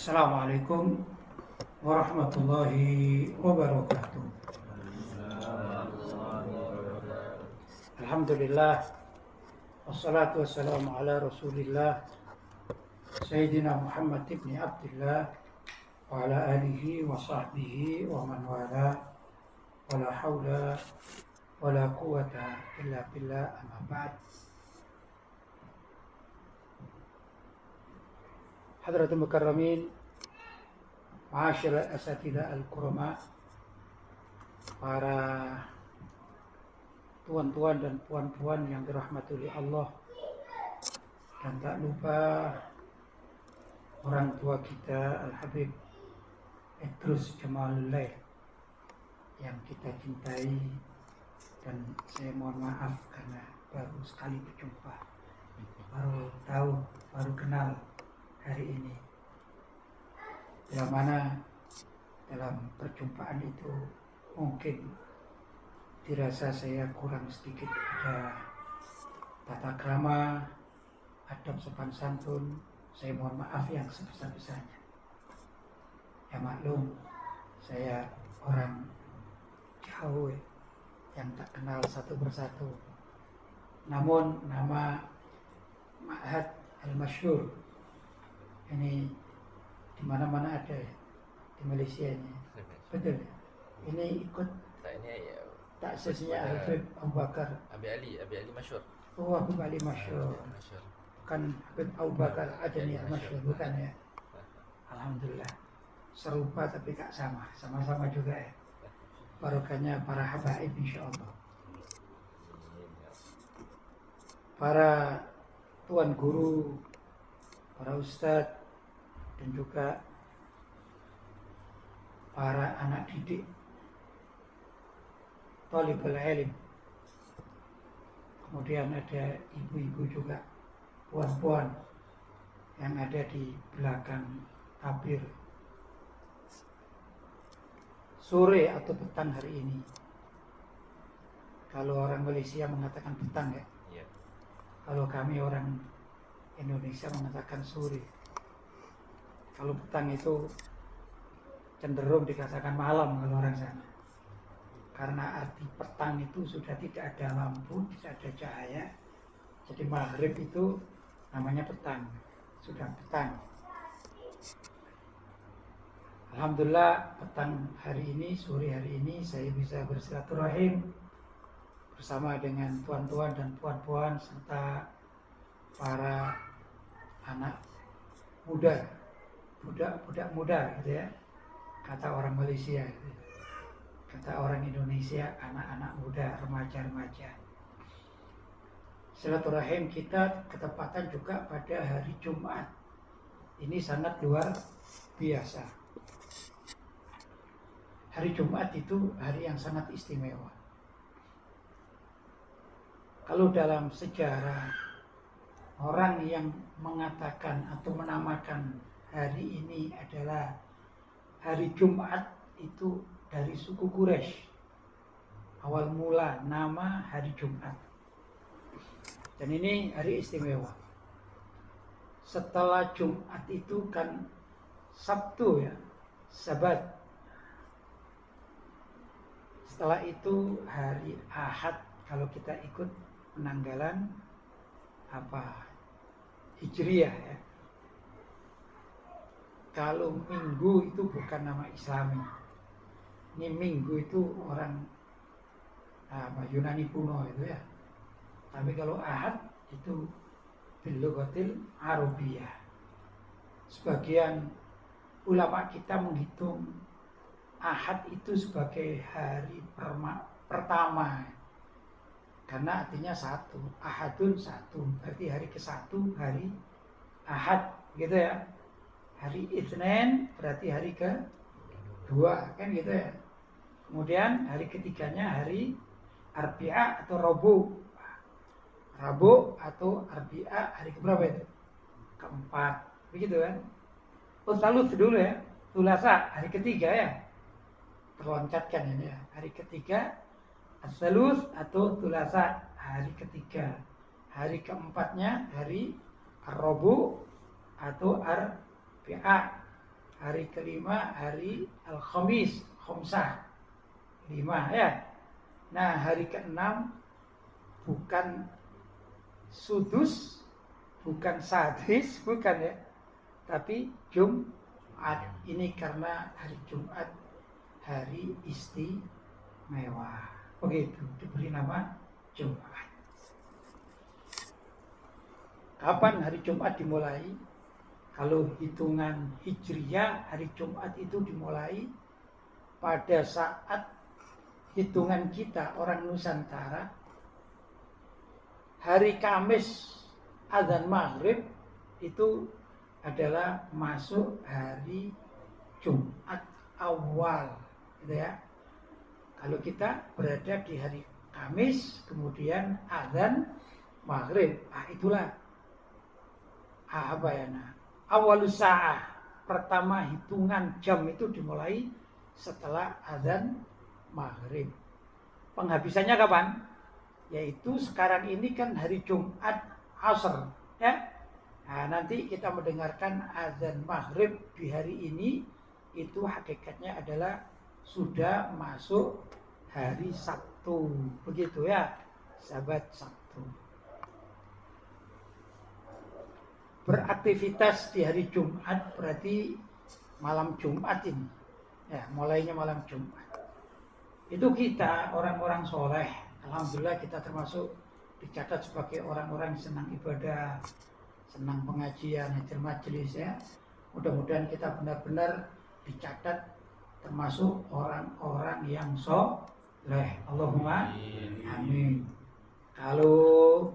Assalamualaikum warahmatullahi wabarakatuh. Alhamdulillah, wassalatu wassalamu ala rasulillah Sayyidina Muhammad ibn Abdullah wa ala alihi wa sahbihi wa man wala wa la hawla wa la quwata illa billah, amma ba'd. Hadratul Mukarramin, Ma'asyiral Asatidzah Al-Kurama, para tuan-tuan dan puan-puan yang dirahmati oleh Allah, dan tak lupa orang tua kita Al-Habib Idrus Jamalullah yang kita cintai, dan saya mohon maaf karena baru sekali berjumpa, baru tahu, baru kenal hari ini. Yang mana dalam perjumpaan itu mungkin dirasa saya kurang sedikit ada tata krama, adab sopan santun. Saya mohon maaf yang sebesar-besarnya. Ya maklum, saya orang jauh yang tak kenal satu persatu. Namun nama Ma'had Al-Masyhur ini di mana-mana ada ya, di Malaysia ini. Betul ya? Ini ikut tak sesinya Habib Abu Bakar. Abi Ali Masyhur. Oh, Habib Ali Masyhur. Bukan Habib Abu Bakar Adani Masyhur, bukan ya? Alhamdulillah. Serupa tapi tak sama, sama-sama juga ya. Barokahnya para habaib insyaallah. Para tuan guru, para ustadz, dan juga para anak didik, thalibul ilm. Kemudian ada ibu-ibu juga, puan-puan yang ada di belakang tabir. Sore atau petang hari ini. Kalau orang Malaysia mengatakan petang ya. Yeah. Kalau kami orang Indonesia mengatakan sore. Kalau petang itu cenderung dikatakan malam kalau orang sana. Karena arti petang itu sudah tidak ada lampu, tidak ada cahaya. Jadi maghrib itu namanya petang. Sudah petang. Alhamdulillah, petang hari ini, sore hari ini saya bisa bersilaturahim bersama dengan tuan-tuan dan puan-puan serta para anak muda, budak muda gitu ya, kata orang Malaysia gitu. Kata orang Indonesia anak-anak muda, remaja-remaja. Silaturahim kita ketepatan juga pada hari Jumat. Ini sangat luar biasa. Hari Jumat itu hari yang sangat istimewa. Kalau dalam sejarah, orang yang mengatakan atau menamakan hari ini adalah hari Jumat itu dari suku Quraisy. Awal mula nama hari Jumat. Dan ini hari istimewa. Setelah Jumat itu kan Sabtu ya, Sabat. Setelah itu hari Ahad, kalau kita ikut penanggalan Hijriyah ya. Kalau Minggu itu bukan nama Islami. Ini Minggu itu orang Yunani kuno itu ya. Tapi kalau Ahad itu bil-lughatil Arabiyah. Sebagian ulama kita menghitung Ahad itu sebagai hari pertama. Karena artinya satu, Ahadun satu, berarti hari ke-1 hari Ahad gitu ya. Hari Itsnin berarti hari ke-2 kan gitu ya. Kemudian hari ketiganya hari Arbi'a atau Rabu atau Arbi'a hari keberapa itu? Keempat, begitu kan? Lalu dulu ya, Thulasa hari ketiga ya. Terloncatkan ini ya. Hari ketiga As-Salus atau Thulasa hari ketiga. Hari keempatnya hari Ar-Rabu atau Arbi'a Hari kelima hari Al-Khamis, Khomsah, 5 ya. Nah, hari keenam bukan Sudus, bukan Sadis, bukan ya. Tapi Jumat. Ini karena hari Jumat hari istimewa. Begitu, diberi nama Jumat. Kapan hari Jumat dimulai? Kalau hitungan Hijriyah, hari Jumat itu dimulai pada saat hitungan kita orang Nusantara, hari Kamis azan maghrib itu adalah masuk hari Jumat awal, gitu ya. Kalau kita berada di hari Kamis, kemudian azan maghrib, itulah apa ya, awalus sa'ah, pertama hitungan jam itu dimulai setelah azan maghrib. Penghabisannya kapan? Yaitu sekarang ini kan hari Jumat Asr, ya. Nah, nanti kita mendengarkan azan maghrib di hari ini, itu hakikatnya adalah sudah masuk hari Sabtu, begitu ya, sahabat Sabtu. Beraktivitas di hari Jumat berarti malam Jumat ini, ya, mulainya malam Jumat. Itu kita orang-orang soleh, alhamdulillah kita termasuk dicatat sebagai orang-orang senang ibadah, senang pengajian, hadir majelis ya. Mudah-mudahan kita benar-benar dicatat termasuk orang-orang yang soleh. Allahumma amin. Kalau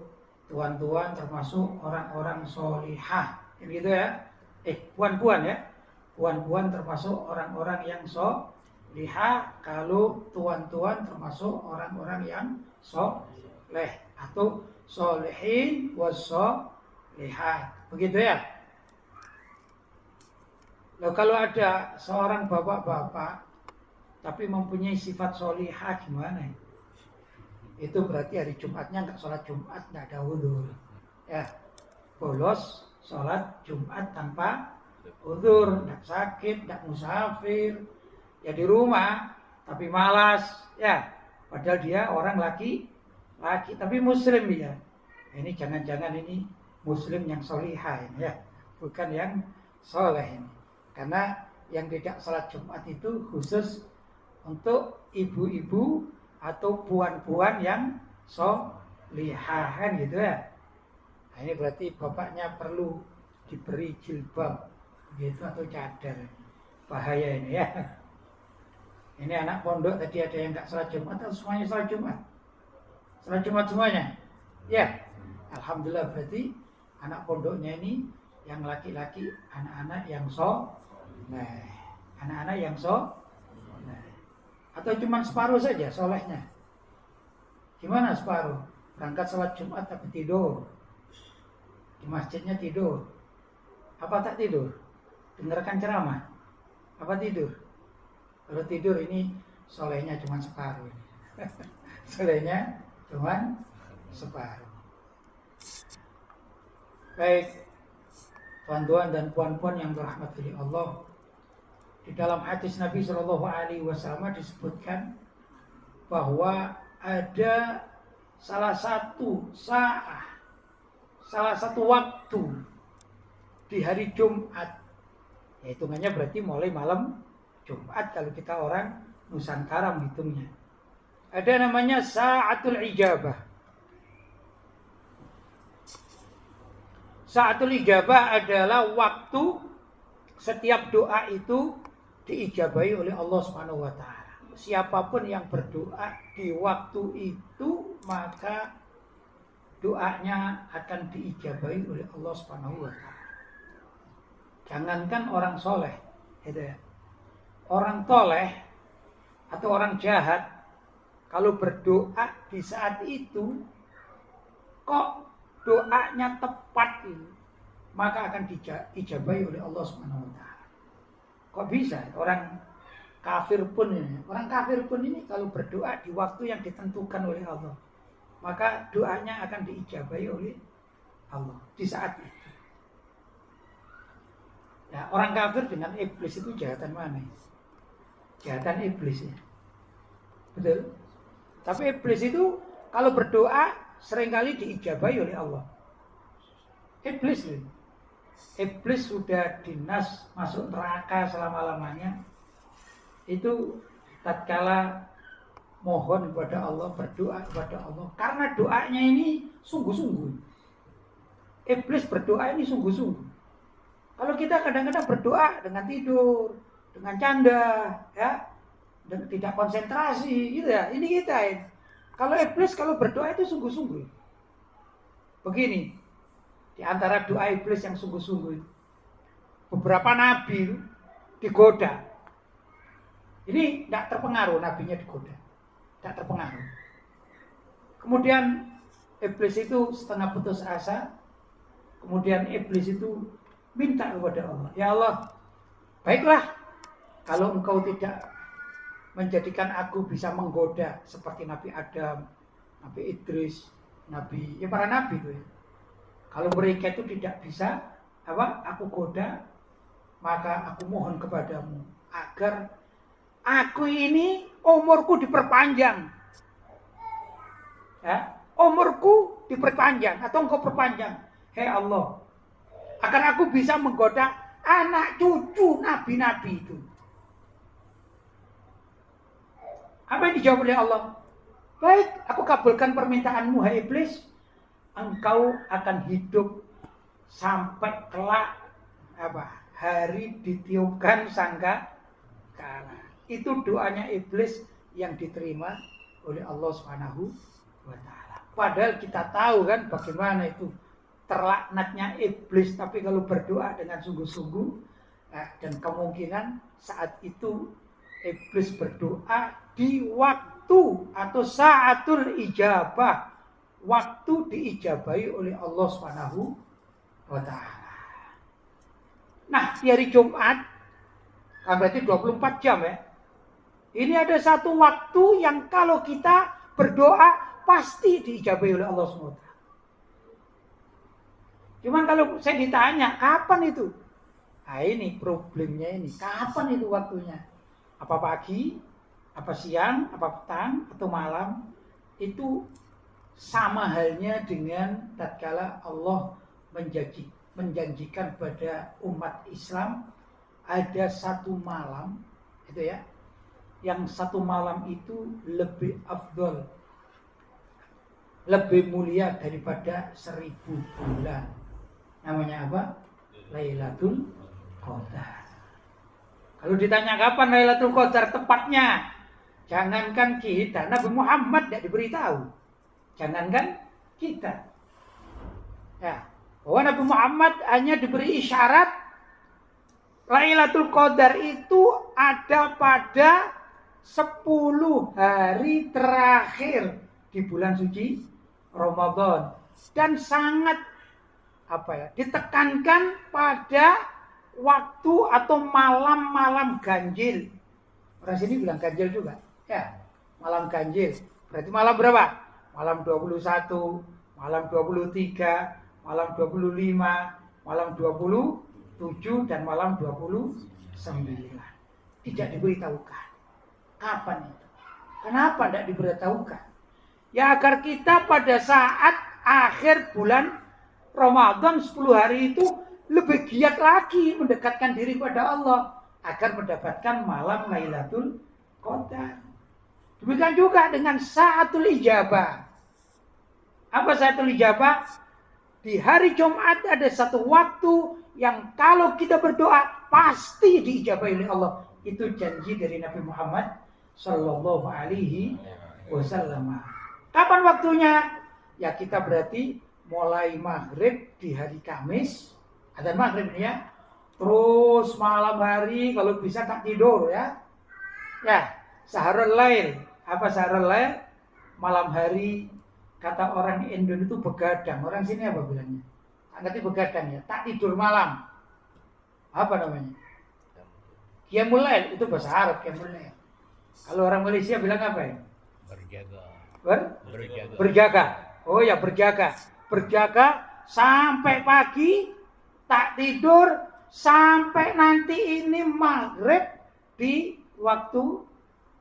tuan-tuan termasuk orang-orang solihah, gitu ya. Puan-puan ya. Puan-puan termasuk orang-orang yang solihah. Kalau tuan-tuan termasuk orang-orang yang soleh atau solehin wassolihat, begitu ya. Lalu kalau ada seorang bapak-bapak tapi mempunyai sifat solihah, gimana? Itu berarti hari Jumatnya nggak sholat Jumat, nggak ada udzur, ya, bolos sholat Jumat tanpa udzur, nggak sakit, nggak musafir, ya di rumah tapi malas, ya, padahal dia orang laki tapi muslim ya. Ini jangan-jangan ini muslim yang solihah ya, bukan yang soleh ini. Karena yang tidak sholat Jumat itu khusus untuk ibu-ibu atau puan-puan yang solihah, kan gitu ya. Nah, ini berarti bapaknya perlu diberi jilbab gitu atau cadar. Bahaya ini ya. Ini anak pondok tadi ada yang nggak sholat Jumat atau semuanya sholat Jumat? Sholat Jumat semuanya? Ya, alhamdulillah, berarti anak pondoknya ini yang laki-laki anak-anak yang soleh, anak-anak yang soleh. Atau cuma separuh saja solehnya? Gimana separuh? Berangkat sholat Jumat tapi tidur di masjidnya, tidur. Apa tak tidur? Dengarkan ceramah. Apa tidur? Kalau tidur ini solehnya cuma separuh. Solehnya cuma separuh. Baik, tuan-tuan dan puan-puan yang dirahmati Allah, di dalam hadis Nabi Shallallahu Alaihi Wasallam disebutkan bahwa ada salah satu saat, salah satu waktu di hari Jumat, ya hitungannya berarti mulai malam Jumat kalau kita orang Nusantara menghitungnya. Ada namanya Sa'atul Ijabah. Sa'atul Ijabah adalah waktu setiap doa itu diijabahi oleh Allah Subhanahu wa taala. Siapapun yang berdoa di waktu itu, maka doanya akan diijabahi oleh Allah Subhanahu wa taala. Jangankan orang soleh, gitu ya. Orang toleh atau orang jahat, kalau berdoa di saat itu, kok doanya tepat ini, maka akan diijabahi oleh Allah Subhanahu wa taala. Kok bisa? Orang kafir pun ini kalau berdoa di waktu yang ditentukan oleh Allah, maka doanya akan diijabahi oleh Allah di saat itu. Ya, orang kafir dengan iblis itu jahatan mana? Jahatan iblis ya. Betul. Tapi iblis itu kalau berdoa seringkali diijabahi oleh Allah. Iblis loh. Iblis sudah dinas masuk neraka selama-lamanya. Itu tatkala mohon kepada Allah, berdoa kepada Allah. Karena doanya ini sungguh-sungguh. Iblis berdoa ini sungguh-sungguh. Kalau kita kadang-kadang berdoa dengan tidur, dengan canda, ya, dan tidak konsentrasi, gitu ya. Ini kita ya. Kalau iblis kalau berdoa itu sungguh-sungguh. Begini, di antara doa iblis yang sungguh-sungguh, beberapa nabi itu digoda. Ini tidak terpengaruh nabinya digoda, tidak terpengaruh. Kemudian iblis itu setengah putus asa. Kemudian iblis itu minta kepada Allah, ya Allah, baiklah kalau engkau tidak menjadikan aku bisa menggoda seperti Nabi Adam, Nabi Idris, Nabi, ya para nabi itu ya. Kalau mereka itu tidak bisa aku goda, maka aku mohon kepadamu agar aku ini umurku diperpanjang. Ya, umurku diperpanjang atau engkau perpanjang. Hei Allah, agar aku bisa menggoda anak cucu nabi-nabi itu. Apa yang dijawab oleh Allah? Baik, aku kabulkan permintaanmu, hai iblis. Engkau akan hidup sampai kelak hari ditiupkan sangkakala. Itu doanya iblis yang diterima oleh Allah Subhanahu wa taala. Padahal kita tahu kan bagaimana itu terlaknatnya iblis, tapi kalau berdoa dengan sungguh-sungguh, dan kemungkinan saat itu iblis berdoa di waktu atau saatul ijabah, waktu diijabahi oleh Allah Subhanahu wa taala. Nah, di hari Jumat kan berarti 24 jam ya. Ini ada satu waktu yang kalau kita berdoa pasti diijabahi oleh Allah Subhanahu wa taala. Cuman kalau saya ditanya, kapan itu? Nah ini problemnya ini. Kapan itu waktunya? Apa pagi? Apa siang? Apa petang? Atau malam? Itu sama halnya dengan tatkala Allah menjanjikan pada umat Islam ada satu malam, itu ya. Yang satu malam itu lebih afdol, lebih mulia daripada 1000 bulan. Namanya apa? Lailatul Qadar. Kalau ditanya kapan Lailatul Qadar tepatnya, jangankan kita, Nabi Muhammad tidak diberitahu. Jangankan kita. Ya, bahwa Nabi Muhammad hanya diberi isyarat Lailatul Qadar itu ada pada 10 hari terakhir di bulan suci Ramadan, dan sangat ditekankan pada waktu atau malam-malam ganjil. Orang sini bilang ganjil juga. Ya, malam ganjil. Berarti malam berapa? Malam 21, malam 23, malam 25, malam 27, dan malam 29. Tidak diberitahukan. Kapan itu? Kenapa tidak diberitahukan? Ya agar kita pada saat akhir bulan Ramadan 10 hari itu lebih giat lagi mendekatkan diri pada Allah agar mendapatkan malam Lailatul Qadar. Demikian juga dengan saatul ijabah. Apa saatul ijabah? Di hari Jumat ada satu waktu yang kalau kita berdoa pasti diijabahi oleh Allah. Itu janji dari Nabi Muhammad sallallahu alaihi wasallam. Kapan waktunya? Ya kita berarti mulai maghrib di hari Kamis, adzan maghrib ini ya, terus malam hari kalau bisa tak tidur ya. Ya, saharul lail. Apa saharul lail? Malam hari, kata orang Indonesia itu begadang. Orang sini apa bilangnya? Tak ngerti begadang ya, tak tidur malam. Apa namanya? Qiyamul lail, itu bahasa Arab qiyamul lail. Kalau orang Malaysia bilang apa ya? Berjaga. Berjaga. Oh ya, berjaga. Berjaga sampai pagi, tak tidur sampai nanti ini maghrib di waktu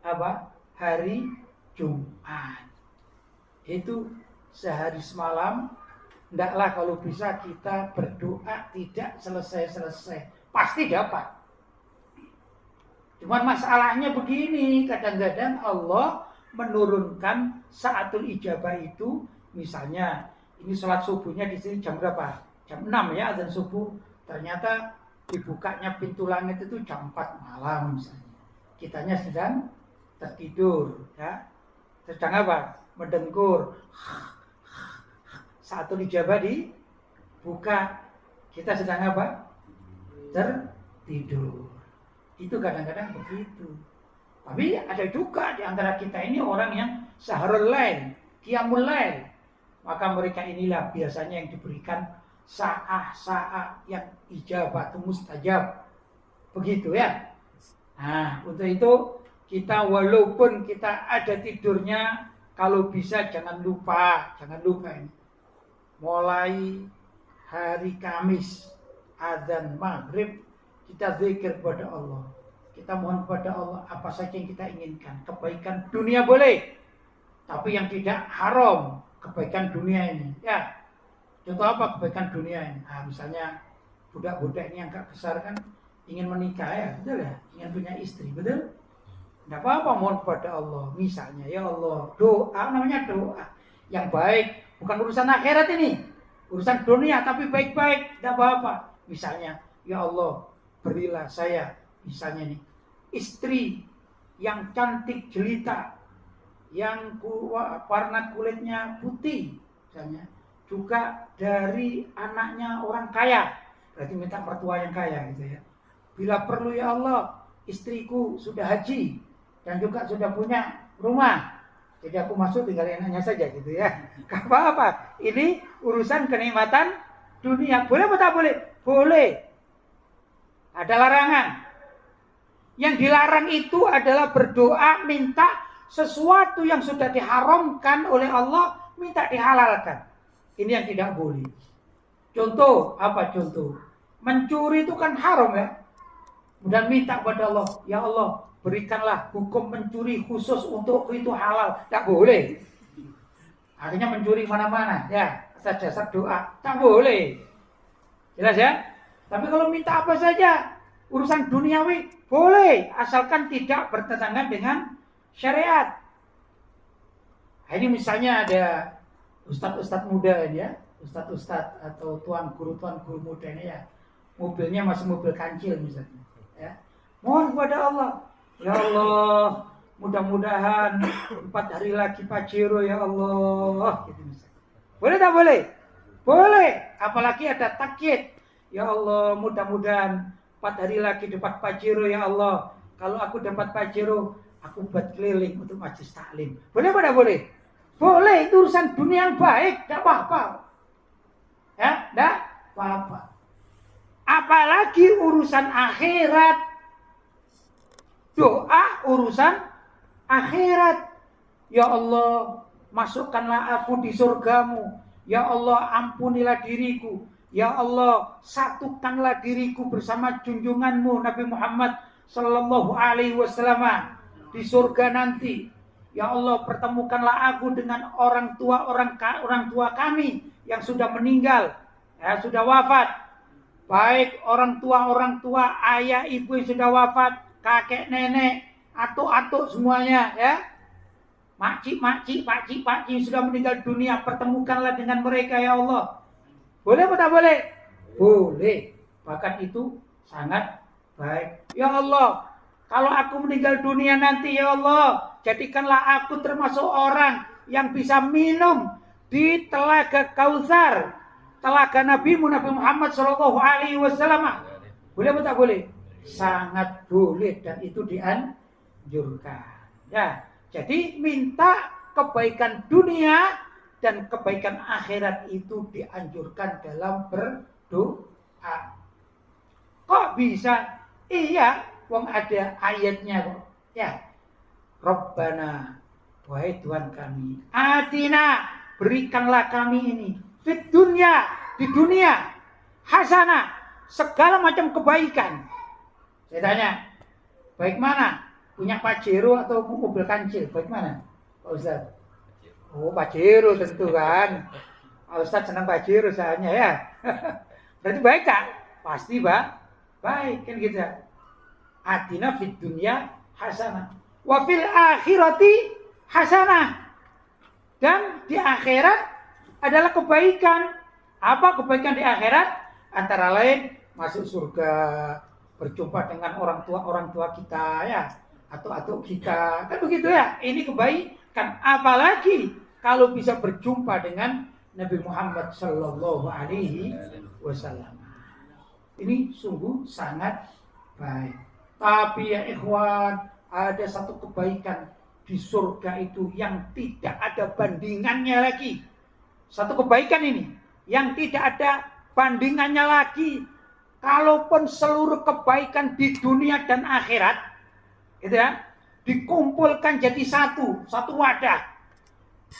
apa? Hari Jumat. Itu sehari semalam. Ndaklah kalau bisa kita berdoa tidak selesai-selesai. Pasti dapat. Cuman masalahnya begini, kadang-kadang Allah menurunkan saatul ijabah itu, misalnya ini sholat subuhnya di sini jam berapa? Jam 6 ya azan subuh. Ternyata dibukanya pintu langit itu jam 4 malam misalnya. Kitanya sedang tertidur, ya. Sedang apa? Mendengkur. Saatul ijabah dibuka, kita sedang apa? Tertidur. Itu kadang-kadang begitu. Tapi ada juga di antara kita ini orang yang saharul lail, qiyamul lail. Maka mereka inilah biasanya yang diberikan sa'ah yang ijabah mustajab. Begitu ya. Nah, untuk itu kita walaupun kita ada tidurnya, kalau bisa jangan lupa ini. Mulai hari Kamis azan maghrib kita zikir kepada Allah. Kita mohon kepada Allah apa saja yang kita inginkan. Kebaikan dunia boleh, tapi yang tidak haram kebaikan dunia ini. Ya, contoh apa kebaikan dunia ini? Nah, misalnya budak-budak ini yang agak besar kan ingin menikah ya, betul ya? Ingin punya istri, betul? Tidak apa-apa mohon kepada Allah. Misalnya, ya Allah, doa namanya doa yang baik. Bukan urusan akhirat ini, urusan dunia tapi baik-baik, tidak apa-apa. Misalnya, ya Allah, berilah saya, misalnya nih, istri yang cantik jelita, yang warna kulitnya putih, misalnya, juga dari anaknya orang kaya, berarti minta mertua yang kaya gitu ya. Bila perlu ya Allah, istriku sudah haji dan juga sudah punya rumah. Jadi aku masuk tinggal enaknya saja gitu ya. Gak apa-apa. Ini urusan kenikmatan dunia. Boleh atau tak boleh? Boleh. Ada larangan. Yang dilarang itu adalah berdoa minta sesuatu yang sudah diharamkan oleh Allah minta dihalalkan. Ini yang tidak boleh. Contoh, apa contoh? Mencuri itu kan haram ya. Dan minta kepada Allah, ya Allah, berikanlah hukum mencuri khusus untuk itu halal. Tak boleh. Akhirnya mencuri mana-mana. Ya, atas dasar doa. Tak boleh. Jelas ya? Tapi kalau minta apa saja, urusan duniawi, boleh. Asalkan tidak bertentangan dengan syariat. Nah, ini misalnya ada ustadz-ustadz muda ini ya. Ustadz-ustadz atau tuan guru muda ini ya. Mobilnya masih mobil kancil misalnya. Ya. Mohon kepada Allah. Ya Allah, mudah-mudahan 4 hari lagi Pajero ya Allah. Gitu misalnya. Boleh tak boleh? Boleh. Apalagi ada takyid. Ya Allah, mudah-mudahan 4 hari lagi dapat Pajero ya Allah. Kalau aku dapat Pajero, aku buat keliling untuk majlis taklim. Boleh apa tak boleh? Boleh, itu urusan dunia yang baik, tidak apa-apa. Ya, tidak apa-apa. Apalagi urusan akhirat. Doa urusan akhirat. Ya Allah, masukkanlah aku di surgamu. Ya Allah, ampunilah diriku. Ya Allah, satukanlah diriku bersama junjunganmu Nabi Muhammad sallallahu alaihi wasallam di surga nanti. Ya Allah, pertemukanlah aku dengan orang tua kami yang sudah meninggal, ya, sudah wafat. Baik orang tua, ayah, ibu yang sudah wafat, kakek, nenek, atuk semuanya ya. Makcik yang sudah meninggal dunia, pertemukanlah dengan mereka ya Allah. Boleh atau tak boleh? Boleh. Bahkan itu sangat baik. Ya Allah, kalau aku meninggal dunia nanti ya Allah, jadikanlah aku termasuk orang yang bisa minum di telaga Kautsar, telaga Nabi Muhammad sallallahu alaihi wasallam. Boleh atau tak boleh? Sangat boleh dan itu dianjurkan. Ya, jadi minta kebaikan dunia dan kebaikan akhirat itu dianjurkan dalam berdoa. Kok bisa? Iya, wong ada ayatnya kok. Ya. Rabbana, wahai Tuhan kami, atina, berikanlah kami ini fit dunya, di dunia, hasanah, segala macam kebaikan. Saya tanya, baik mana? Punya Pajero atau mobil kancil? Baik mana, Pak Ustadz? Oh, Pajero tentu kan. Pak Ustadz senang Pajero soalnya ya. Berarti baik tak? Pasti baik kan gitu. Atina fid dunya hasanah wa fil akhirati hasanah. Dan di akhirat adalah kebaikan. Apa kebaikan di akhirat? Antara lain masuk surga, berjumpa dengan orang tua kita ya, atau atuk kita, kan begitu ya. Ini kebaikan. Apalagi kalau bisa berjumpa dengan Nabi Muhammad Sallallahu Alaihi Wasallam. Ini sungguh sangat baik. Tapi ya ikhwan, ada satu kebaikan di surga itu yang tidak ada bandingannya lagi. Satu kebaikan ini yang tidak ada bandingannya lagi. Kalaupun seluruh kebaikan di dunia dan akhirat, gitu ya, dikumpulkan jadi satu wadah,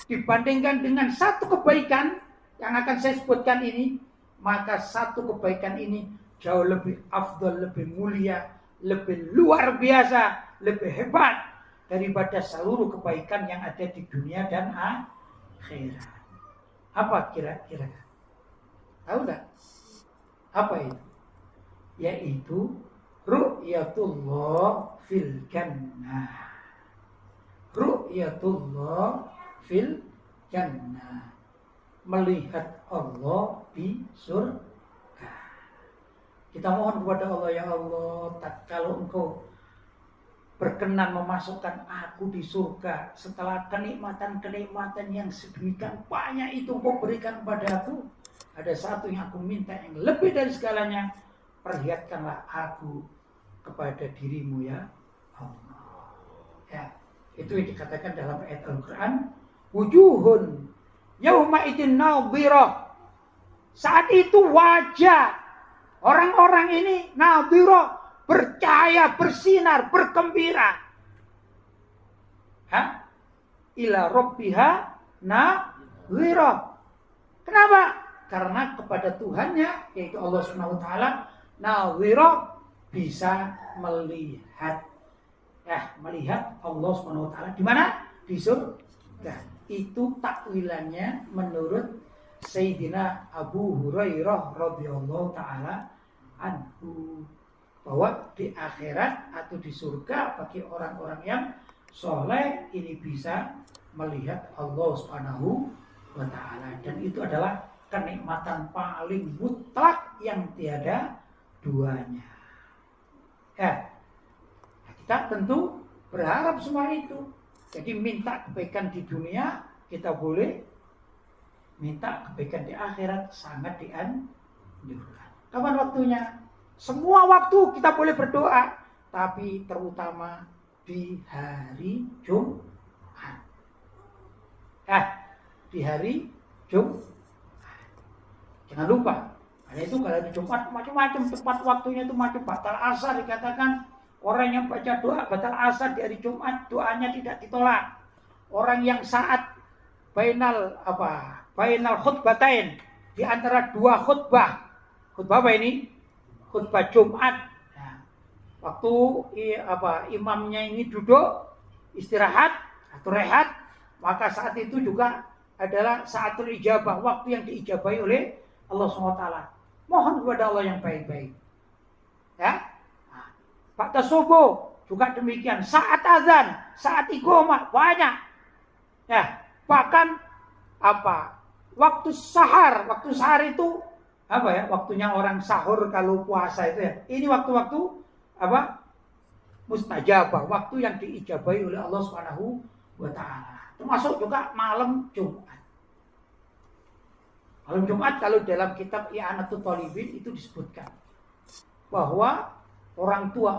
dibandingkan dengan satu kebaikan yang akan saya sebutkan ini, maka satu kebaikan ini jauh lebih afdal, lebih mulia, lebih luar biasa, lebih hebat daripada seluruh kebaikan yang ada di dunia dan akhirat. Apa kira-kira? Tahu enggak? Apa itu? Yaitu ru'yatullah fil jannah. Ru'yatullah fil jannah. Melihat Allah di surga. Kita mohon kepada Allah, ya Allah, kalau Engkau berkenan memasukkan aku di surga setelah kenikmatan-kenikmatan yang sedemikian banyak itu Engkau berikan kepada aku, ada satu yang aku minta yang lebih dari segalanya, perlihatkanlah aku kepada dirimu ya Allah. Ya, itu yang dikatakan dalam ayat Al-Quran, wujuhun yauma idin nadhirah. Saat itu wajah orang-orang ini nadhirah, bercahaya, bersinar, bergembira. Ila rabbiha nadhirah. Kenapa? Karena kepada Tuhannya, yaitu Allah Subhanahu wa taala, nadhirah, bisa melihat. Melihat Allah Subhanahu wa taala di mana? Di surga. Itu takwilannya menurut Sayyidina Abu Hurairah radhiyallahu taala anhu, bahwa di akhirat atau di surga bagi orang-orang yang soleh ini bisa melihat Allah Subhanahu wa taala, dan itu adalah kenikmatan paling mutlak yang tiada duanya. Kita tentu berharap semua itu. Jadi minta kebaikan di dunia kita boleh, minta kebaikan di akhirat sangat dianjurkan. Kapan waktunya? Semua waktu kita boleh berdoa, tapi terutama di hari Jumat. Di hari Jumat. Jangan lupa, karena itu kalau di Jumat macam-macam tepat waktunya itu macam batal asar, dikatakan orang yang baca doa batal asar di hari Jumat doanya tidak ditolak. Orang yang saat bainal khutbatain, di antara dua khutbah apa ini? Khutbah Jumat. Waktu imamnya ini duduk istirahat atau rehat, maka saat itu juga adalah saatul ijabah, waktu yang diijabahi oleh Allah SWT. Mohon kepada Allah yang baik-baik. Ba'da subuh juga demikian, saat azan, saat iqamah banyak. Bahkan waktu sahar itu waktunya orang sahur kalau puasa itu ya. Ini waktu-waktu mustajabah, waktu yang diijabahi oleh Allah Subhanahu wa taala. Termasuk juga malam Jumat. Malam Jumat kalau dalam kitab I'anatul Thalibin itu disebutkan bahwa orang tua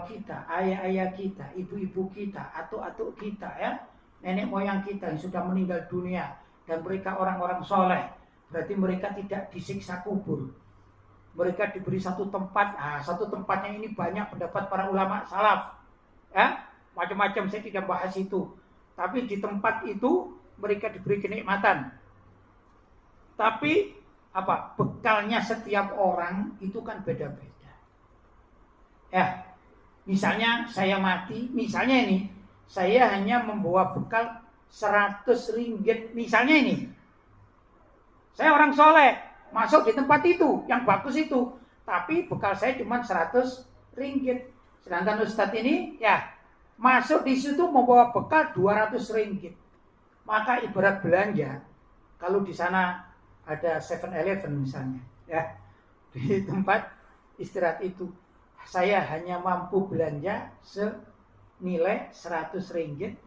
kita, ayah-ayah kita, ibu-ibu kita, atuk-atuk kita ya, nenek moyang kita yang sudah meninggal dunia dan mereka orang-orang soleh, berarti mereka tidak disiksa kubur. Mereka diberi satu tempat. Satu tempatnya ini banyak pendapat para ulama salaf. Macam-macam, saya tidak bahas itu. Tapi di tempat itu mereka diberi kenikmatan. Tapi bekalnya setiap orang itu kan beda-beda. Ya, misalnya saya mati, misalnya ini, saya hanya membawa bekal 100 ringgit, misalnya ini. Saya orang soleh, masuk di tempat itu, yang bagus itu. Tapi bekal saya cuma 100 ringgit. Sedangkan Ustadz ini, ya, masuk di situ membawa bekal 200 ringgit. Maka ibarat belanja, kalau di sana ada 7-Eleven misalnya, ya, di tempat istirahat itu, saya hanya mampu belanja senilai 100 ringgit,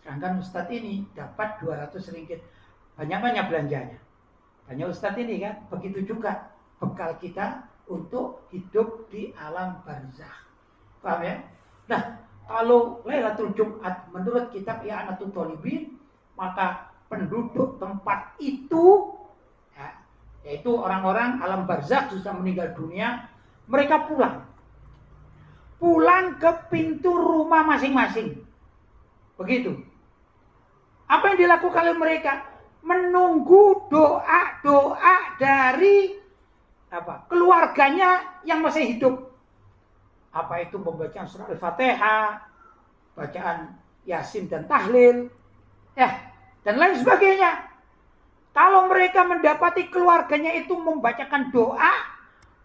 sedangkan Ustadz ini dapat 200 ringgit. Banyak-banyak belanjanya. Banyak Ustadz ini kan, begitu juga bekal kita untuk hidup di alam barzakh. Paham ya? Nah, kalau Lailatul Jumat menurut kitab I'anatul Thalibin, maka penduduk tempat itu, ya, yaitu orang-orang alam barzakh sudah meninggal dunia, mereka pulang ke pintu rumah masing-masing. Begitu. Apa yang dilakukan oleh mereka? Menunggu doa-doa dari keluarganya yang masih hidup. Apa itu pembacaan surah Al-Fatihah, bacaan Yasin dan tahlil, ya, dan lain sebagainya. Kalau mereka mendapati keluarganya itu membacakan doa,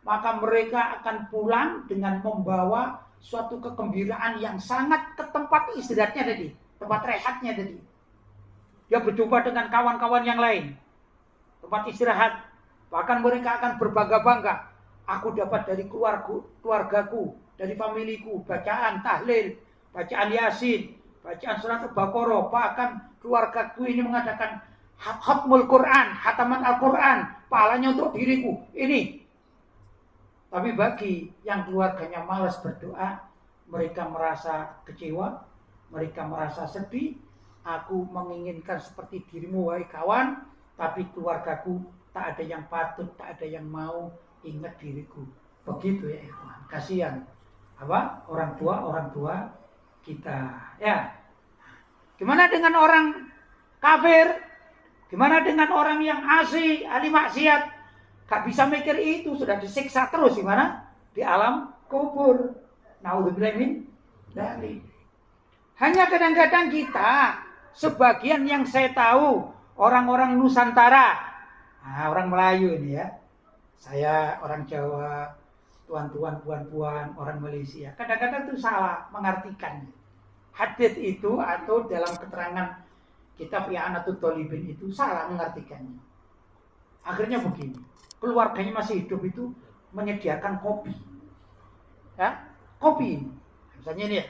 maka mereka akan pulang dengan membawa suatu kegembiraan yang sangat ke tempat istirahatnya tadi, tempat rehatnya tadi. Dia berjumpa dengan kawan-kawan yang lain, tempat istirahat. Bahkan mereka akan berbangga-bangga. Aku dapat dari keluargaku, dari familiku, bacaan tahlil, bacaan Yasin, bacaan surat Al-Baqarah. Bahkan keluargaku ini mengadakan khatmul Quran, hataman Al-Quran, pahalanya untuk diriku. Ini. Tapi bagi yang keluarganya malas berdoa, mereka merasa kecewa, mereka merasa sedih. Aku menginginkan seperti dirimu, wahai kawan, tapi keluargaku tak ada yang patut, tak ada yang mau ingat diriku. Begitu ya ikhwan. Kasihan orang tua kita, ya. Gimana dengan orang kafir? Gimana dengan orang yang asli, ahli maksiat? Gak bisa mikir itu, sudah disiksa terus di mana? Di alam kubur. Naudzubillah min dzalik. Hanya kadang-kadang kita, sebagian yang saya tahu, orang-orang Nusantara, orang Melayu ini ya, saya orang Jawa, tuan-tuan, puan-puan, orang Malaysia, kadang-kadang itu salah mengartikan hadits itu, atau dalam keterangan kitab I'anatul Thalibin itu salah mengartikannya. Akhirnya begini, keluarganya masih hidup itu menyediakan kopi, ya, kopi ini, misalnya ini ya,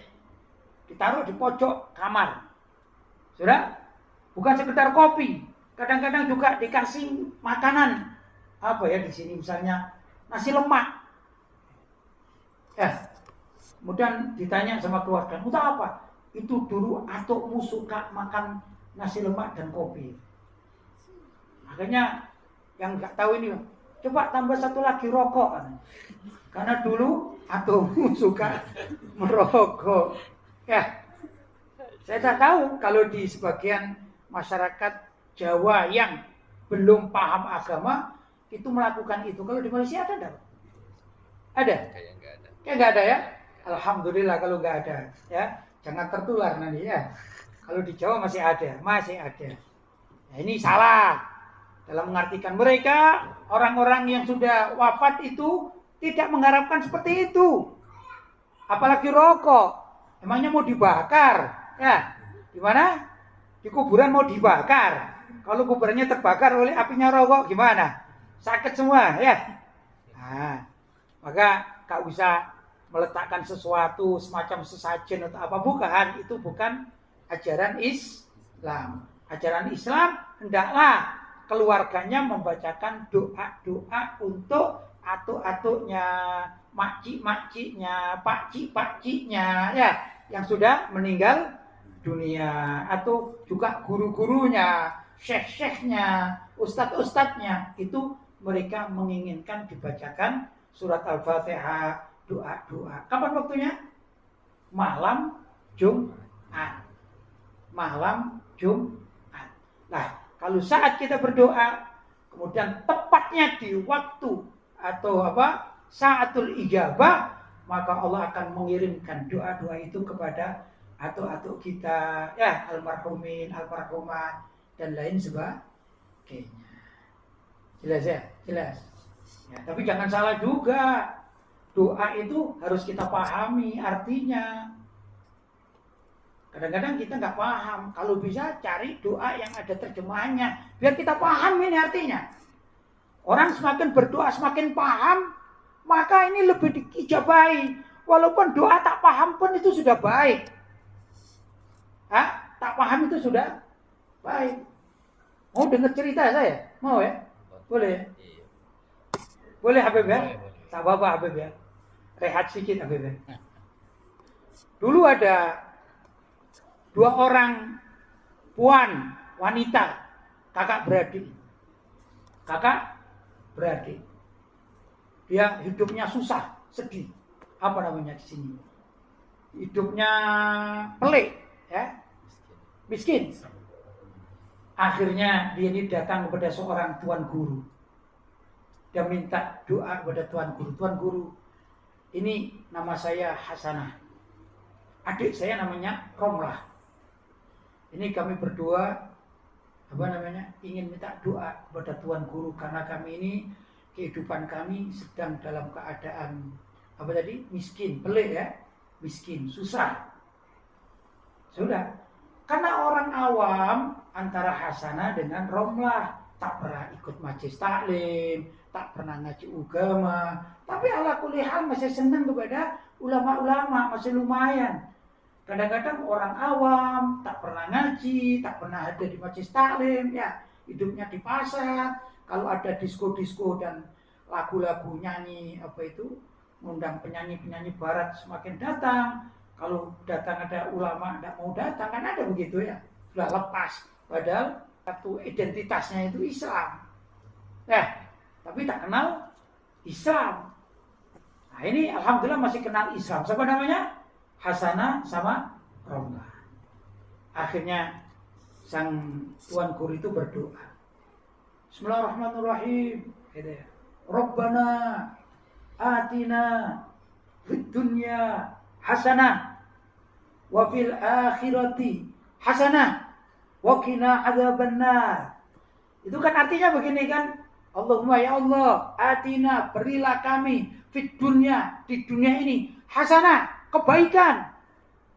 ditaruh di pojok kamar, sudah, bukan sekedar kopi, kadang-kadang juga dikasih makanan, di sini misalnya nasi lemak, ya, kemudian ditanya sama keluarga, untuk apa? Itu dulu atukmu suka makan nasi lemak dan kopi. Akhirnya yang nggak tahu ini, coba tambah satu lagi rokok, karena dulu atukmu suka merokok. Ya, saya tak tahu kalau di sebagian masyarakat Jawa yang belum paham agama itu melakukan itu. Kalau di Malaysia ada enggak? Ada? Kayak nggak ada ya? Alhamdulillah kalau nggak ada, ya. Jangan tertular nanti ya. Kalau di Jawa masih ada. Nah, ini salah dalam mengartikan mereka, orang-orang yang sudah wafat itu tidak mengharapkan seperti itu. Apalagi rokok. Emangnya mau dibakar? Ya, di mana? Di kuburan mau dibakar. Kalau kuburannya terbakar oleh apinya rokok, gimana? Sakit semua, ya. Nah, maka gak usah meletakkan sesuatu semacam sesajen atau apa, bukan. Itu bukan ajaran Islam. Ajaran Islam hendaklah keluarganya membacakan doa-doa untuk atuk-atuknya, makcik-makciknya, pakcik-pakciknya, ya, yang sudah meninggal dunia, atau juga guru-gurunya, syekh-syekhnya, ustadz-ustadznya, itu mereka menginginkan dibacakan surat Al-Fatihah, doa-doa. Kapan waktunya? Malam Jumat. Malam Jumat. Nah, kalau saat kita berdoa, kemudian tepatnya di waktu atau saatul ijabah, maka Allah akan mengirimkan doa-doa itu kepada atuk-atuk kita, ya, almarhumin, almarhumah, dan lain sebagainya. Jelas ya? Jelas. Ya, tapi jangan salah juga. Doa itu harus kita pahami artinya. Kadang-kadang kita nggak paham. Kalau bisa cari doa yang ada terjemahannya, biar kita paham ini artinya. Orang semakin berdoa semakin paham, maka ini lebih diijabahi. Walaupun doa tak paham pun itu sudah baik. Tak paham itu sudah baik. Mau dengar cerita saya? Mau ya? Boleh ya? Boleh Habib ya? Tak apa-apa Habib ya. Rehat sedikit Habib ya. Dulu ada 2 orang puan wanita, kakak beradik. Kakak beradik. Dia hidupnya susah, sedih. Apa namanya di sini? Hidupnya pelik, ya. Miskin. Akhirnya dia ini datang kepada seorang tuan guru. Dia minta doa kepada tuan guru. Tuan guru, ini nama saya Hasanah. Adik saya namanya Romlah. Ini kami berdua ingin minta doa kepada tuan guru karena kami ini kehidupan kami sedang dalam keadaan miskin, pelik ya, miskin, susah. Sudah. Karena orang awam antara Hasanah dengan Romlah tak pernah ikut majelis taklim, tak pernah ngaji agama, tapi ala kulli hal masih senang kepada ulama-ulama, masih lumayan. Kadang-kadang orang awam tak pernah ngaji, tak pernah ada di majelis taklim, ya hidupnya di pasar. Kalau ada disko-disko dan lagu-lagu nyanyi ngundang penyanyi-penyanyi barat semakin datang. Kalau datang ada ulama tidak mau datang, kan ada begitu ya, sudah lepas. Padahal satu identitasnya itu Islam. Tapi tak kenal Islam. Nah ini alhamdulillah masih kenal Islam. Siapa namanya? Hasanah sama Romlah. Akhirnya sang tuan guru itu berdoa. Bismillahirrahmanirrahim. Rabbana atina fid dunya hasanah wa fil akhirati hasanah wa qina adzabannar. Itu kan artinya begini kan? Allahumma ya Allah, atina, berilah kami fid dunya, di dunia ini hasanah, kebaikan.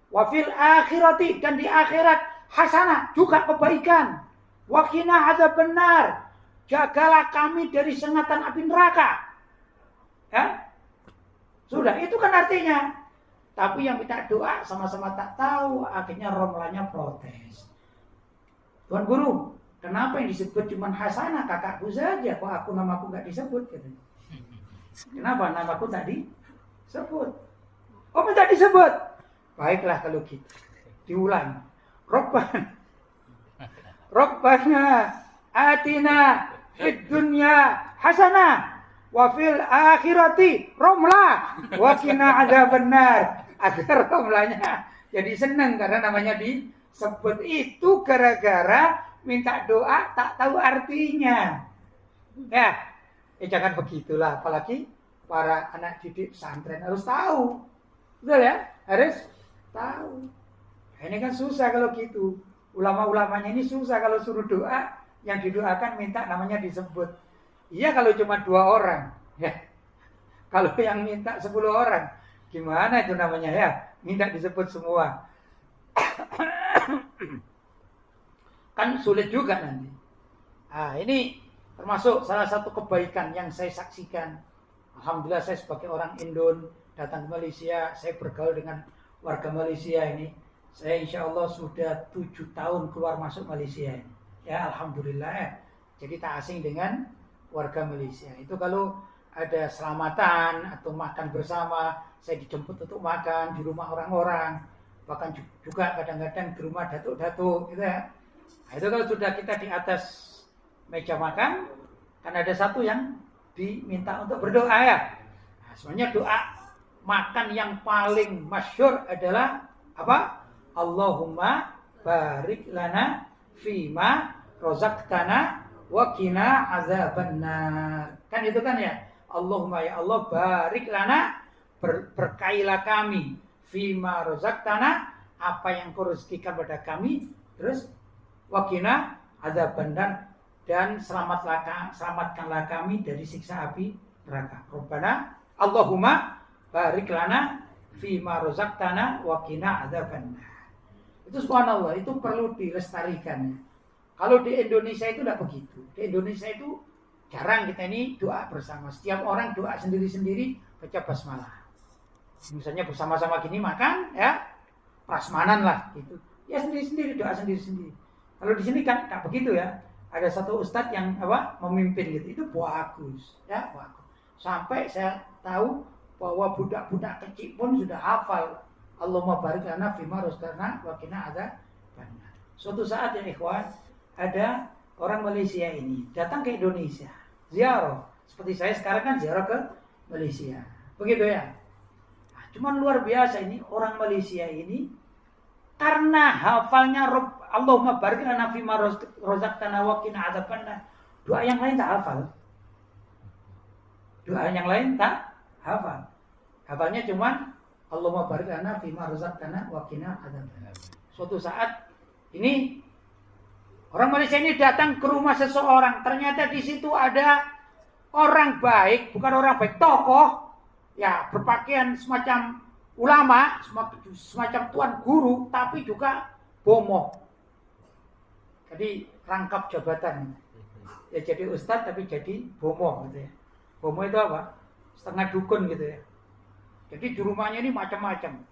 Wa fil akhirati, dan di akhirat hasanah, juga kebaikan. Wa qina adzabannar, jagalah kami dari sengatan api neraka. Ya? Sudah, itu kan artinya. Tapi yang minta doa sama-sama tak tahu, akhirnya Romlahnya protes. Tuan guru, kenapa yang disebut cuma Hasanah, kakakku saja, kok namaku nggak disebut? Gitu. Kenapa namaku tadi disebut? Oh, minta disebut. Baiklah kalau gitu. Diulang. Rabbana atina fid dunya hasanah wa fil akhirati Romlah wa qina adzabannar. Agar Romlahnya jadi senang karena namanya disebut. Itu gara-gara minta doa tak tahu artinya. Jangan begitulah, apalagi para anak didik pesantren harus tahu. Betul ya? Harus tahu. Ini kan susah kalau gitu. Ulama-ulamanya ini susah kalau suruh doa, yang didoakan minta namanya disebut. Iya kalau cuma 2 orang. Ya. Kalau yang minta 10 orang, gimana itu namanya ya? Minta disebut semua. Kan sulit juga nanti. Ini termasuk salah satu kebaikan yang saya saksikan. Alhamdulillah saya sebagai orang Indon datang ke Malaysia, saya bergaul dengan warga Malaysia ini. Saya insya Allah sudah 7 tahun keluar masuk Malaysia ini. Ya Alhamdulillah ya. Jadi tak asing dengan warga Malaysia. Itu kalau ada selamatan atau makan bersama, saya dijemput untuk makan di rumah orang-orang. Bahkan juga kadang-kadang di rumah datuk-datuk gitu ya. Nah, itu kalau sudah kita di atas meja makan, kan ada satu yang diminta untuk berdoa ya. Nah, sebenarnya doa makan yang paling masyhur adalah apa? Allahumma barik lana fima rozaqtana wa qina azabannar. Kan itu kan ya. Allahumma ya Allah barik lana, berkailah kami fima razaqtana, apa yang kau rezekikan pada kami, terus wa qina azabannar, dan selamatkanlah kami dari siksa api neraka. Rabbana Allahumma barik lana fima razaqtana wa qina adzabannar. Itu subhanallah, itu perlu dilestarikan. Kalau di Indonesia itu tidak begitu. Di Indonesia itu jarang kita ini doa bersama. Setiap orang doa sendiri-sendiri, baca basmalah. Misalnya bersama-sama gini makan, ya prasmanan lah gitu. Ya sendiri-sendiri, doa sendiri-sendiri. Kalau di sini kan tak begitu ya. Ada satu ustadz yang memimpin gitu. Itu bagus, ya bagus. Sampai saya tahu bahwa budak-budak kecil pun sudah hafal Allahumma barik lana fima razaqtana wa qina adzabannar. Suatu saat ya ikhwan, ada orang Malaysia ini datang ke Indonesia ziarah. Seperti saya sekarang kan ziarah ke Malaysia. Begitu ya. Nah, cuman luar biasa ini orang Malaysia ini, karena hafalnya Allahumma barik lana fima razaqtana wa qina adzabannar. Doa yang lain tak hafal. Doa yang lain tak hafal. Hafalnya cuman Allahumma barik lana fima razaqtana wa qina adzabannar. Suatu saat ini orang Malaysia ini datang ke rumah seseorang. Ternyata di situ ada orang baik, bukan orang baik, tokoh, ya berpakaian semacam ulama, semacam tuan guru, tapi juga bomoh. Jadi rangkap jabatan. Ya jadi ustadz tapi jadi bomoh gitu ya. Bomoh itu apa? Setengah dukun gitu ya. Jadi di rumahnya ini macam-macam.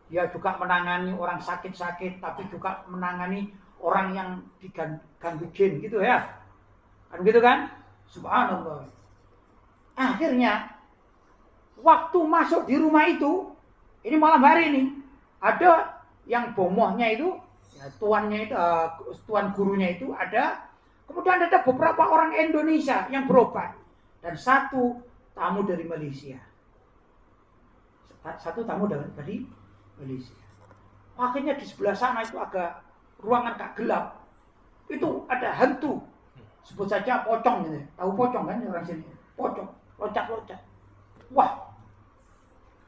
Dia juga menangani orang sakit-sakit, tapi juga menangani orang yang diganggu jin gitu ya. Kan gitu kan? Subhanallah. Akhirnya waktu masuk di rumah itu, ini malam hari ini, ada yang bomohnya itu, ya, tuannya itu, tuan gurunya itu ada. Kemudian ada beberapa orang Indonesia yang berobat dan satu tamu dari Malaysia. Satu tamu dari Malaysia. Akhirnya di sebelah sana itu agak ruangan agak gelap. Itu ada hantu. Sebut saja pocong gitu. Tahu pocong kan orang sini? Pocong, loncat-loncat. Wah.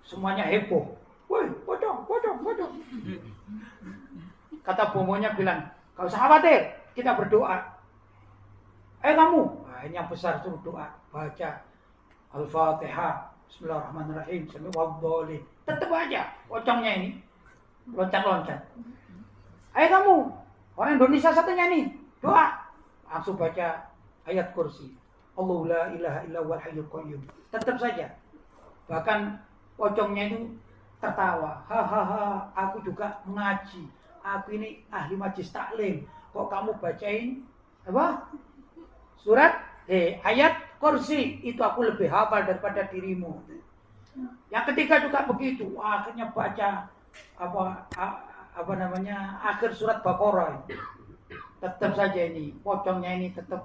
Semuanya heboh. Woi, pocong. Kata bomonya bilang, "Kau usah khawatir, kita berdoa." Kamu. Nah, ini yang besar suruh doa. Baca Al-Fatihah. Bismillahirrahmanirrahim. Bismillahirrahmanirrahim. Tetap aja pocongnya ini loncat-loncat. Kamu, orang Indonesia satunya nih, doa. Langsung baca ayat kursi. Allahu la ilaha illa huwal hayyul qayyum. Tetap saja. Bahkan pocongnya itu tertawa. Hahaha, aku juga mengaji. Aku ini ahli majlis taklim. Kok kamu bacain apa? Surat ayat kursi itu aku lebih hafal daripada dirimu. Yang ketiga juga begitu. Akhirnya baca akhir surat Baqarah. Tetap saja ini pocongnya ini tetap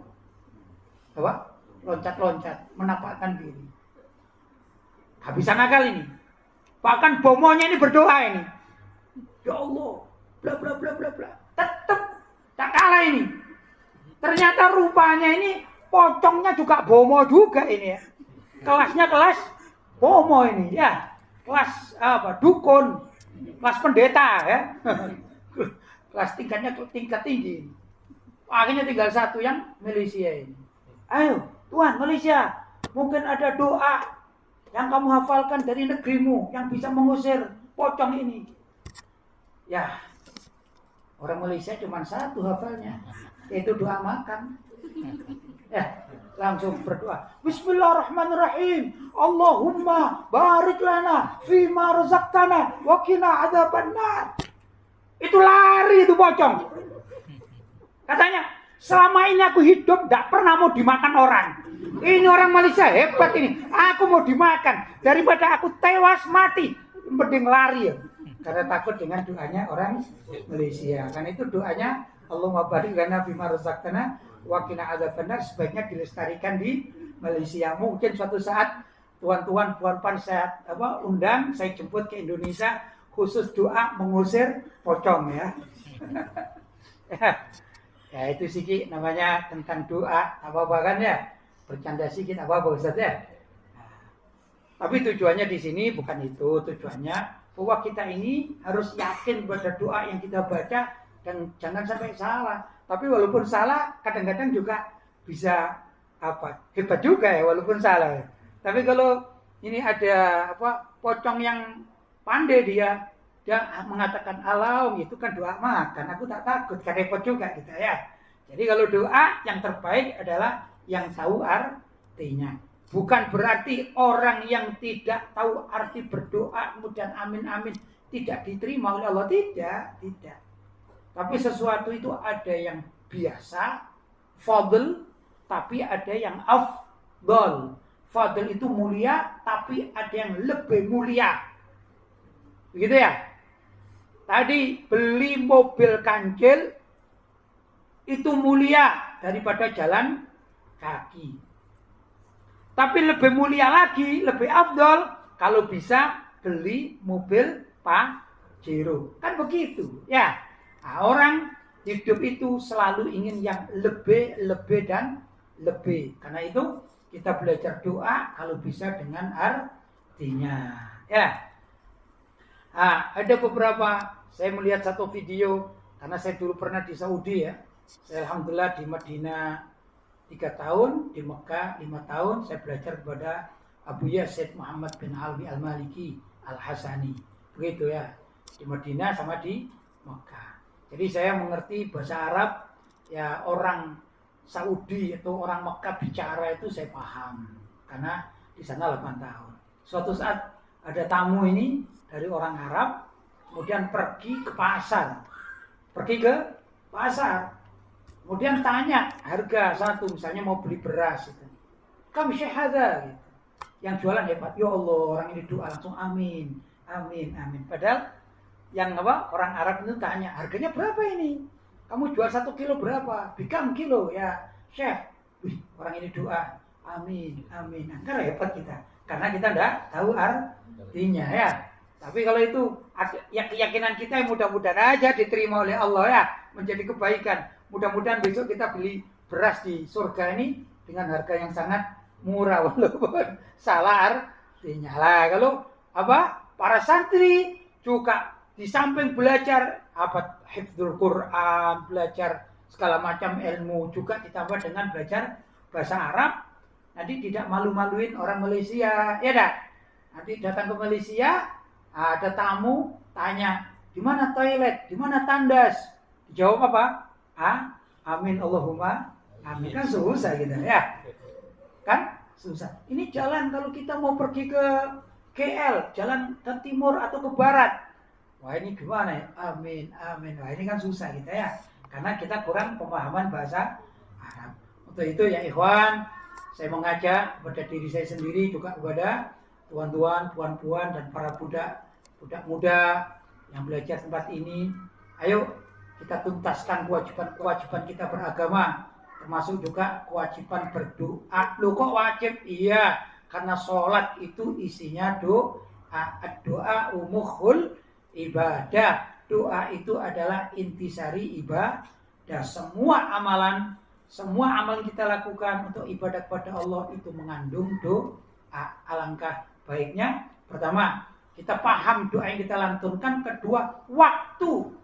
loncat-loncat, menampakkan diri. Habisan akal ini. Bahkan bomonya ini berdoa ini. Ya Allah, bla bla bla bla bla. Tetap tak kalah ini. Ternyata rupanya ini pocongnya juga bomo juga ini ya. Kelasnya kelas bomo ini ya. Kelas dukun, kelas pendeta ya. Kelas tingkatnya tingkat tinggi. Akhirnya tinggal satu yang Malaysia ini. Ayo, Tuhan Malaysia, mungkin ada doa yang kamu hafalkan dari negerimu yang bisa mengusir pocong ini. Ya, orang Malaysia cuma satu hafalnya, yaitu doa makan. Ya, langsung berdoa. Bismillahirrahmanirrahim. Allahumma barik lana fima razaqtana wa qina adzabannar. Itu lari itu pocong. Katanya, selama ini aku hidup tidak pernah mau dimakan orang. Ini orang Malaysia hebat ini. Aku mau dimakan daripada aku tewas mati, mending lari ya. Karena takut dengan doanya orang Malaysia. Karena itu doanya Allahumma barik lana fima razaqtana wa qina adzabannar sebaiknya dilestarikan di Malaysia. Mungkin suatu saat tuan-tuan puan-puan saya undang, saya jemput ke Indonesia khusus doa mengusir pocong ya. Ya itu sedikit namanya tentang doa, apa-apa kan ya, bercanda sedikit apa-apa Ustaz ya. Nah, tapi tujuannya di sini bukan itu, tujuannya bahwa kita ini harus yakin pada doa yang kita baca dan jangan sampai salah. Tapi walaupun salah, kadang-kadang juga bisa hebat juga ya walaupun salah. Tapi kalau ini ada pocong yang pandai dia mengatakan alam itu kan doa makan, aku tak takut, kan repot juga kita ya. Jadi kalau doa yang terbaik adalah yang tahu artinya. Bukan berarti orang yang tidak tahu arti berdoa kemudian amin amin tidak diterima oleh Allah, tidak. Tapi sesuatu itu ada yang biasa, fadl, tapi ada yang afdal. Fadl itu mulia, tapi ada yang lebih mulia. Begitu ya? Tadi beli mobil kancil itu mulia daripada jalan kaki. Tapi lebih mulia lagi, lebih afdol kalau bisa beli mobil Pajero. Kan begitu, ya. Nah, orang hidup itu selalu ingin yang lebih dan lebih. Karena itu kita belajar doa kalau bisa dengan artinya, ya. Nah, ada beberapa, saya melihat satu video, karena saya dulu pernah di Saudi ya. Saya alhamdulillah di Madinah 3 tahun, di Mekah 5 tahun, saya belajar kepada Abu Yazid Muhammad bin Alwi Al-Maliki Al-Hasani. Begitu ya, di Madinah sama di Mekah. Jadi saya mengerti bahasa Arab, ya orang Saudi atau orang Mekah bicara itu saya paham. Karena di sana 8 tahun. Suatu saat ada tamu ini dari orang Arab, kemudian pergi ke pasar. Kemudian tanya harga satu, misalnya mau beli beras itu. Kam syahada gitu. Yang jualan hebat, ya Allah, orang ini doa langsung amin. Padahal yang orang Arab itu tanya, harganya berapa ini? Kamu jual 1 kilo berapa? Bikam kilo ya, Syekh. Wih, orang ini doa amin. Kan repot kita. Karena kita enggak tahu artinya ya. Tapi kalau itu ya keyakinan kita mudah-mudahan aja diterima oleh Allah ya, menjadi kebaikan. Mudah-mudahan besok kita beli beras di surga ini dengan harga yang sangat murah walaupun salah artinya lah. Kalau para santri juga di samping belajar hifdzul Quran, belajar segala macam ilmu, juga ditambah dengan belajar bahasa Arab. Nanti tidak malu-maluin orang Malaysia, ya dah. Nanti datang ke Malaysia, ada tamu tanya, di mana toilet, di mana tandas? Dijawab apa? Amin Allahumma amin. Kan susah gitu ya. Kan susah. Ini jalan kalau kita mau pergi ke KL, jalan ke timur atau ke barat. Wah ini gimana ya? Amin. Wah ini kan susah gitu ya. Karena kita kurang pemahaman bahasa Arab. Untuk itu ya ikhwan, saya mengajak kepada diri saya sendiri juga kepada tuan-tuan, puan-puan dan para budak muda yang belajar tempat ini. Ayo kita tuntaskan kewajiban kita beragama, termasuk juga kewajiban berdoa. Loh kok wajib? Iya, karena sholat itu isinya doa. Doa umuhul ibadah. Doa itu adalah intisari ibadah. Semua amalan kita lakukan untuk ibadah kepada Allah itu mengandung doa. Alangkah baiknya, pertama kita paham doa yang kita lantunkan. Kedua, waktu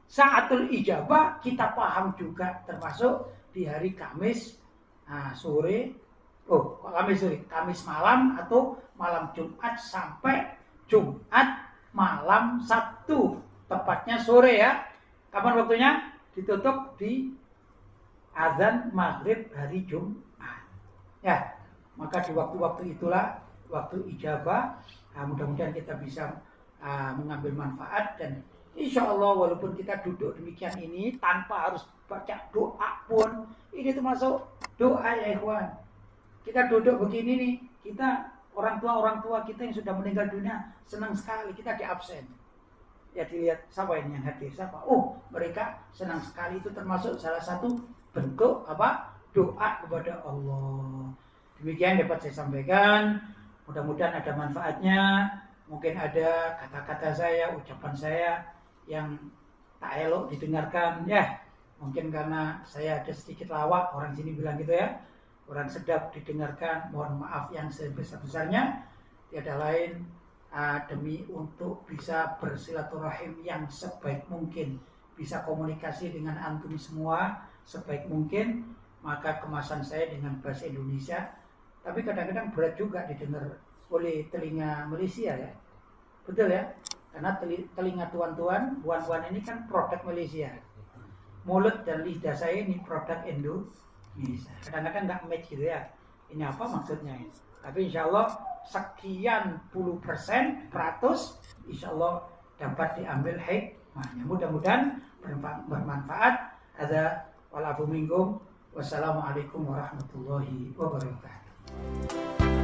saatul ijabah kita paham juga, termasuk di hari Kamis Kamis malam atau malam Jumat sampai Jumat malam Sabtu, tepatnya sore ya. Kapan waktunya? Ditutup di azan maghrib hari Jumat. Ya, maka di waktu-waktu itulah waktu ijabah. Mudah-mudahan kita bisa mengambil manfaat, dan insya Allah walaupun kita duduk demikian ini tanpa harus baca doa pun, ini termasuk doa ya ikhwan. Kita duduk begini nih, kita orang tua kita yang sudah meninggal dunia senang sekali kita di absen. Ya dilihat siapa ini yang hadir, siapa? Oh mereka senang sekali, itu termasuk salah satu bentuk doa kepada Allah. Demikian dapat saya sampaikan. Mudah-mudahan ada manfaatnya. Mungkin ada kata-kata saya, ucapan saya yang tak elok didengarkan ya. Mungkin karena saya ada sedikit lawak, orang sini bilang gitu ya, kurang sedap didengarkan, mohon maaf yang sebesar-besarnya. Tiada lain demi untuk bisa bersilaturahim yang sebaik mungkin, bisa komunikasi dengan antum semua sebaik mungkin, maka kemasan saya dengan bahasa Indonesia. Tapi kadang-kadang berat juga didengar oleh telinga Malaysia ya, betul ya, karena telinga tuan-tuan, puan-puan ini kan produk Malaysia. Mulut dan lidah saya ini produk Indonesia. Kadang-kadang nggak match gitu ya. Ini apa maksudnya ini? Tapi insya Allah sekian puluh persen, insya Allah dapat diambil hikmahnya. Mudah-mudahan bermanfaat. Ada walafu minkum. Wassalamualaikum warahmatullahi wabarakatuh.